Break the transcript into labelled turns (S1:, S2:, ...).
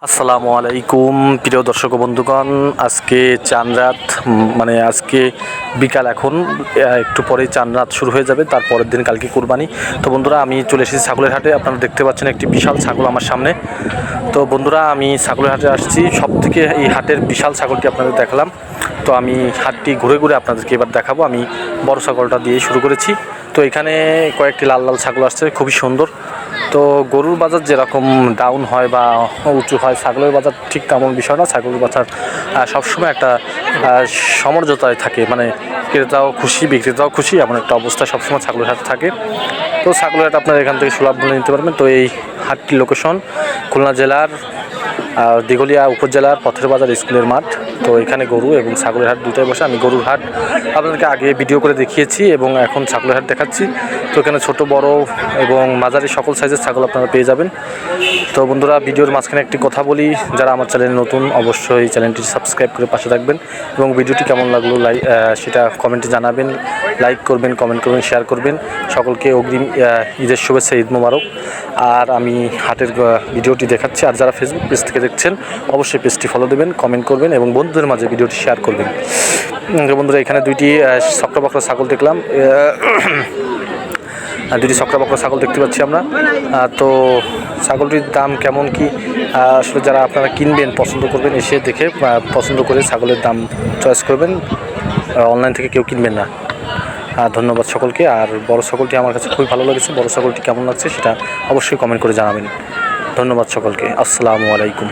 S1: আসসালামু আলাইকুম প্রিয় দর্শক বন্ধুগণ, আজকে চাঁদ রাত মানে আজকে বিকাল, এখন একটু পরেই চাঁদ রাত শুরু হয়ে যাবে। তারপরের দিন কালকে কুরবানি। তো বন্ধুরা, আমি চলে এসেছি ছাগলের হাটে। আপনারা দেখতে পাচ্ছেন একটি বিশাল ছাগল আমার সামনে। তো বন্ধুরা, আমি ছাগলের হাটে আসছি, সব থেকে এই হাটের বিশাল ছাগলটি আপনাদের দেখালাম। তো আমি হাটটি ঘুরে ঘুরে আপনাদেরকে এবার দেখাবো। আমি বড় ছাগলটা দিয়ে শুরু করেছি। তো এখানে কয়েকটি লাল লাল ছাগল আসছে, খুবই সুন্দর। তো গরুর বাজার যেরকম ডাউন হয় বা উঁচু হয়, ছাগলের বাজার ঠিক তেমন বিষয় না। ছাগলের বাজার সবসময় একটা সমঝোতায় থাকে, মানে ক্রেতাও খুশি বিক্রেতাও খুশি, এমন একটা অবস্থা সবসময় ছাগলের হাট থাকে। তো ছাগলের হাট আপনারা এখান থেকে সুলভ মূল্যে নিতে পারবেন। তো এই হাটটির লোকেশন খুলনা জেলার দিঘলিয়া উপজেলার পথের বাজার স্কুলের মাঠ। তো এখানে গরু এবং ছাগলের হাট দুটাই বসে। আমি গরুর হাট আপনাদেরকে আগে ভিডিও করে দেখিয়েছি এবং এখন ছাগলের হাট দেখাচ্ছি। তো এখানে ছোট বড় এবং মাঝারি সকল সাইজের ছাগল আপনারা পেয়ে যাবেন। তো বন্ধুরা, ভিডিওর মাঝখানে একটি কথা বলি, যারা আমার চ্যানেলে নতুন অবশ্যই চ্যানেলটি সাবস্ক্রাইব করে পাশে থাকবেন এবং ভিডিওটি কেমন লাগলো সেটা কমেন্টে জানাবেন। লাইক করবেন, কমেন্ট করবেন, শেয়ার করবেন। সকলকে অগ্রিম ঈদের শুভেচ্ছা, ঈদ মোবারক। আর আমি হাটের ভিডিওটি দেখাচ্ছি। আর যারা ফেসবুক পেজ থেকে দেখছেন অবশ্যই পেজটি ফলো দেবেন, কমেন্ট করবেন এবং বন্ধুদের মাঝে ভিডিওটি শেয়ার করবেন। বন্ধুরা, এখানে দুইটি সক্রবক্র ছাগল দেখলাম, দুটি সক্রবক্র ছাগল দেখতে পাচ্ছি আমরা। তো ছাগলটির দাম কেমন কি আসলে যারা আপনারা কিনবেন, পছন্দ করবেন, এসে দেখে পছন্দ করে ছাগলের দাম চয়েস করবেন। অনলাইন থেকে কেউ কিনবেন না। ধন্যবাদ সকলকে। আর বড় ছাগলটি আমার কাছে খুবই ভালো লেগেছে। বড় ছাগলটি কেমন লাগছে সেটা অবশ্যই কমেন্ট করে জানাবেন। ধন্যবাদ সকলকে। আসসালামু আলাইকুম।